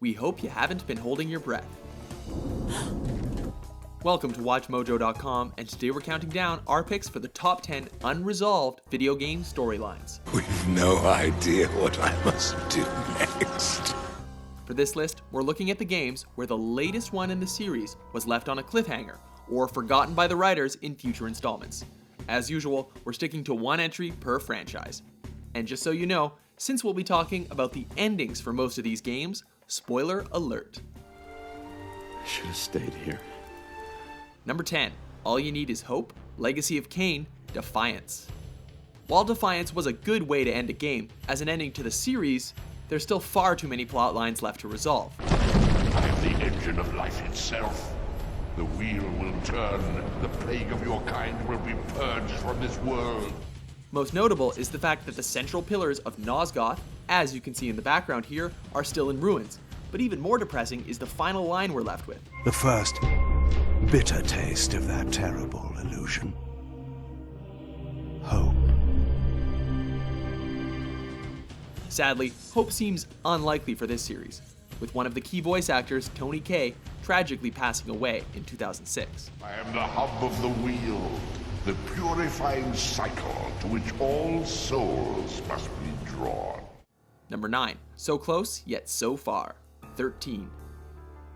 we hope you haven't been holding your breath. Welcome to WatchMojo.com, and today we're counting down our picks for the top 10 unresolved video game storylines. We've no idea what I must do next. For this list, we're looking at the games where the latest one in the series was left on a cliffhanger or forgotten by the writers in future installments. As usual, we're sticking to one entry per franchise. And just so you know, since we'll be talking about the endings for most of these games, spoiler alert. I should have stayed here. Number 10, All You Need Is Hope, Legacy of Kain, Defiance. While Defiance was a good way to end a game, as an ending to the series, there's still far too many plot lines left to resolve. I am the engine of life itself. The wheel will turn, the plague of your kind will be purged from this world. Most notable is the fact that the central pillars of Nosgoth, as you can see in the background here, are still in ruins. But even more depressing is the final line we're left with. The first bitter taste of that terrible illusion. Hope. Sadly, hope seems unlikely for this series, with one of the key voice actors, Tony Kaye, tragically passing away in 2006. I am the hub of the wheel, the purifying cycle to which all souls must be drawn. Number 9, so close yet so far, 13.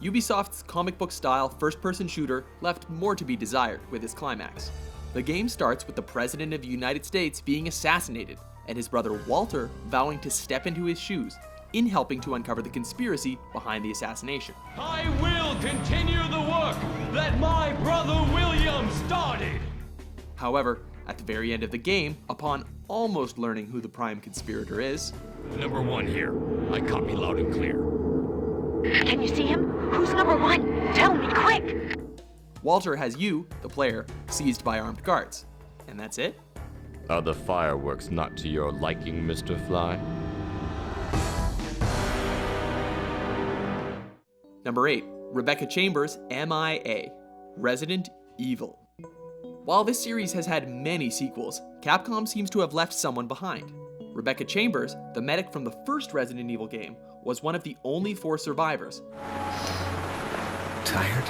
Ubisoft's comic book style first-person shooter left more to be desired with its climax. The game starts with the President of the United States being assassinated, and his brother Walter vowing to step into his shoes in helping to uncover the conspiracy behind the assassination. I will continue the work that my brother William started! However, at the very end of the game, upon almost learning who the prime conspirator is, Number 1 here. I copy loud and clear. Can you see him? Who's number 1? Tell me, quick! Walter has you, the player, seized by armed guards. And that's it? Are the fireworks not to your liking, Mr. Fly? Number 8, Rebecca Chambers' M.LA, Resident Evil. While this series has had many sequels, Capcom seems to have left someone behind. Rebecca Chambers, the medic from the first Resident Evil game, was one of the only 4 survivors. Tired?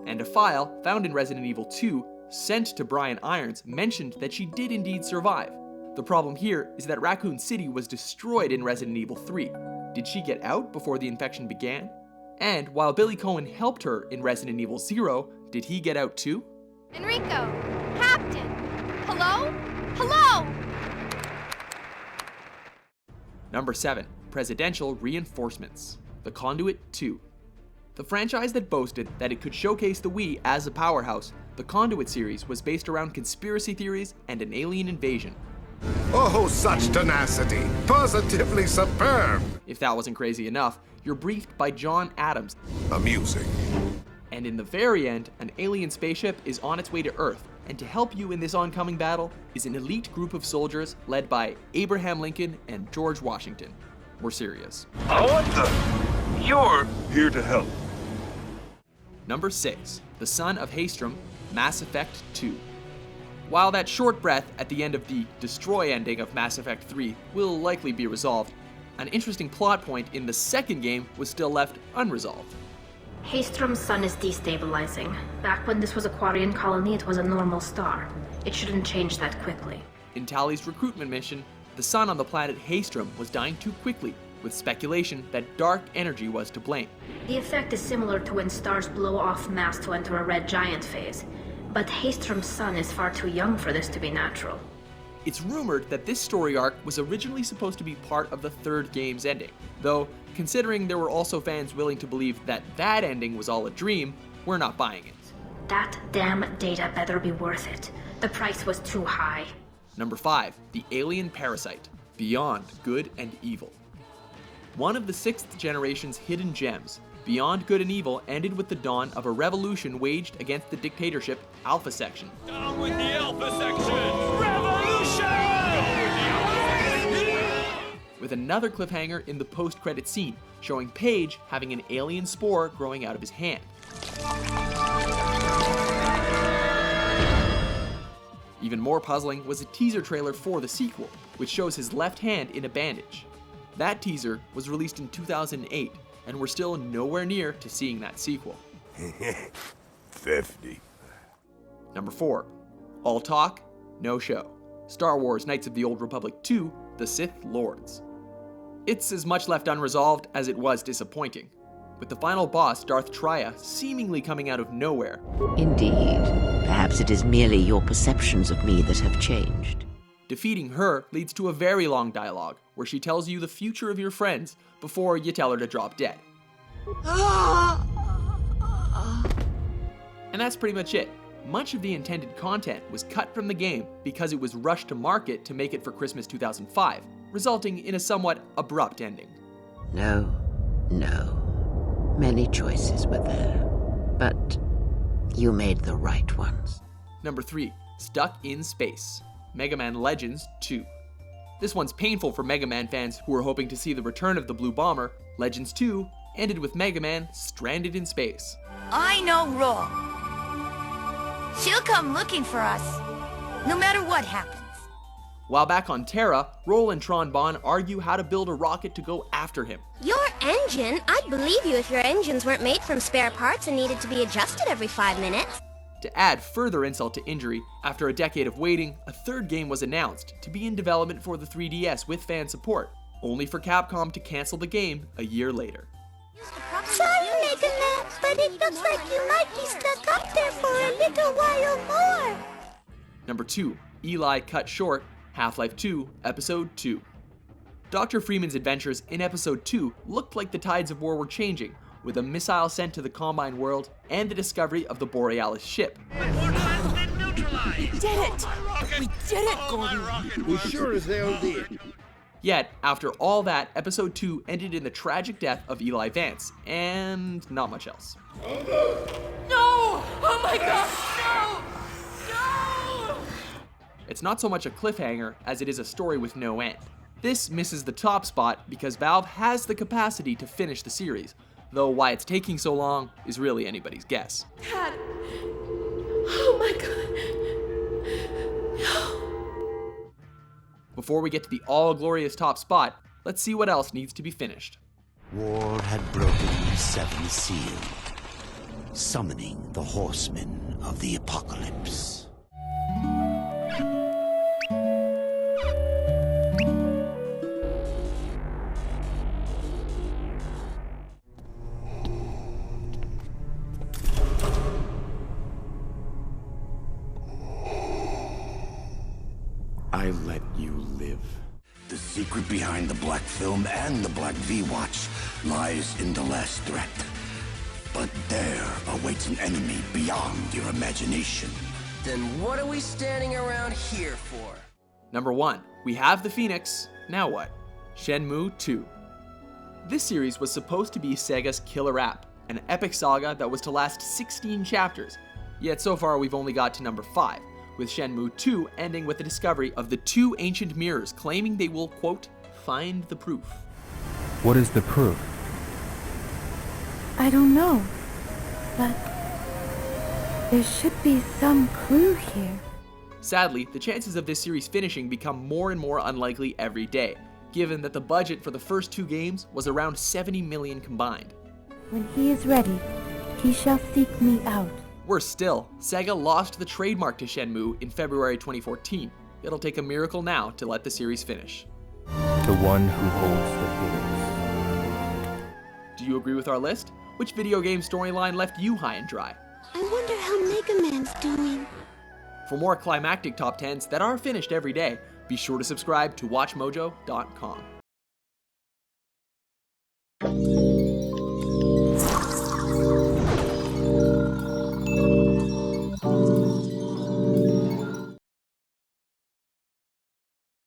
And a file found in Resident Evil 2, sent to Brian Irons, mentioned that she did indeed survive. The problem here is that Raccoon City was destroyed in Resident Evil 3. Did she get out before the infection began? And while Billy Cohen helped her in Resident Evil 0, did he get out too? Enrico! Captain! Hello? Hello! Number 7, Presidential Reinforcements, The Conduit 2. The franchise that boasted that it could showcase the Wii as a powerhouse, the Conduit series was based around conspiracy theories and an alien invasion. Oh, such tenacity! Positively superb! If that wasn't crazy enough, you're briefed by John Adams. Amusing. And in the very end, an alien spaceship is on its way to Earth, and to help you in this oncoming battle is an elite group of soldiers led by Abraham Lincoln and George Washington. We're serious. What the? You're here to help. Number 6, The Son of Haestrom, Mass Effect 2. While that short breath at the end of the destroy ending of Mass Effect 3 will likely be resolved, an interesting plot point in the second game was still left unresolved. Haestrom's sun is destabilizing. Back when this was a Quarian colony, it was a normal star. It shouldn't change that quickly. In Tali's recruitment mission, the sun on the planet Haestrom was dying too quickly, with speculation that dark energy was to blame. The effect is similar to when stars blow off mass to enter a red giant phase. But Haestrom's sun is far too young for this to be natural. It's rumored that this story arc was originally supposed to be part of the third game's ending, though considering there were also fans willing to believe that that ending was all a dream, we're not buying it. That damn data better be worth it. The price was too high. Number 5, The Alien Parasite, Beyond Good and Evil. One of the 6th generation's hidden gems, Beyond Good and Evil ended with the dawn of a revolution waged against the dictatorship Alpha Section. Down with the Alpha Section! Revolution! With another cliffhanger in the post-credit scene, showing Paige having an alien spore growing out of his hand. Even more puzzling was a teaser trailer for the sequel, which shows his left hand in a bandage. That teaser was released in 2008, and we're still nowhere near to seeing that sequel. 50. Number 4. All talk, no show. Star Wars Knights of the Old Republic 2, The Sith Lords. It's as much left unresolved as it was disappointing, with the final boss, Darth Traya, seemingly coming out of nowhere. Indeed. Perhaps it is merely your perceptions of me that have changed. Defeating her leads to a very long dialogue, where she tells you the future of your friends before you tell her to drop dead. And that's pretty much it. Much of the intended content was cut from the game because it was rushed to market to make it for Christmas 2005, resulting in a somewhat abrupt ending. No. Many choices were there, but you made the right ones. Number 3. Stuck in Space. Mega Man Legends 2. This one's painful for Mega Man fans who were hoping to see the return of the Blue Bomber. Legends 2 ended with Mega Man stranded in space. I know Roll. She'll come looking for us, no matter what happens. While back on Terra, Roll and Tron Bonne argue how to build a rocket to go after him. Your engine? I'd believe you if your engines weren't made from spare parts and needed to be adjusted every 5 minutes. To add further insult to injury, after a decade of waiting, a third game was announced to be in development for the 3DS with fan support, only for Capcom to cancel the game a year later. Sorry, Mega Man, but it looks like you might be stuck up there for a little while more. Number 2. Eli Cut Short, Half-Life 2, Episode 2. Dr. Freeman's adventures in Episode 2 looked like the tides of war were changing, with a missile sent to the Combine world and the discovery of the Borealis ship. We did it! We did it, Gordon! We sure as hell did. Yet, after all that, Episode 2 ended in the tragic death of Eli Vance, and not much else. No! Oh my gosh, no! No! It's not so much a cliffhanger as it is a story with no end. This misses the top spot because Valve has the capacity to finish the series, though why it's taking so long is really anybody's guess. Dad! Oh my god! No! Before we get to the all-glorious top spot, let's see what else needs to be finished. War had broken the seventh seal, summoning the horsemen of the apocalypse. I let you live. The secret behind the Black Film and the Black V-Watch lies in the last threat. But there awaits an enemy beyond your imagination. Then what are we standing around here for? Number 1. We have the Phoenix, now what? Shenmue 2. This series was supposed to be Sega's killer app, an epic saga that was to last 16 chapters, yet so far we've only got to number 5, with Shenmue 2 ending with the discovery of the 2 ancient mirrors claiming they will, quote, find the proof. What is the proof? I don't know, but there should be some clue here. Sadly, the chances of this series finishing become more and more unlikely every day, given that the budget for the first 2 games was around $70 million combined. When he is ready, he shall seek me out. Worse still, Sega lost the trademark to Shenmue in February 2014. It'll take a miracle now to let the series finish. The one who holds the pillars. Do you agree with our list? Which video game storyline left you high and dry? I wonder how Mega Man's doing. For more climactic top 10s that are finished every day, be sure to subscribe to WatchMojo.com.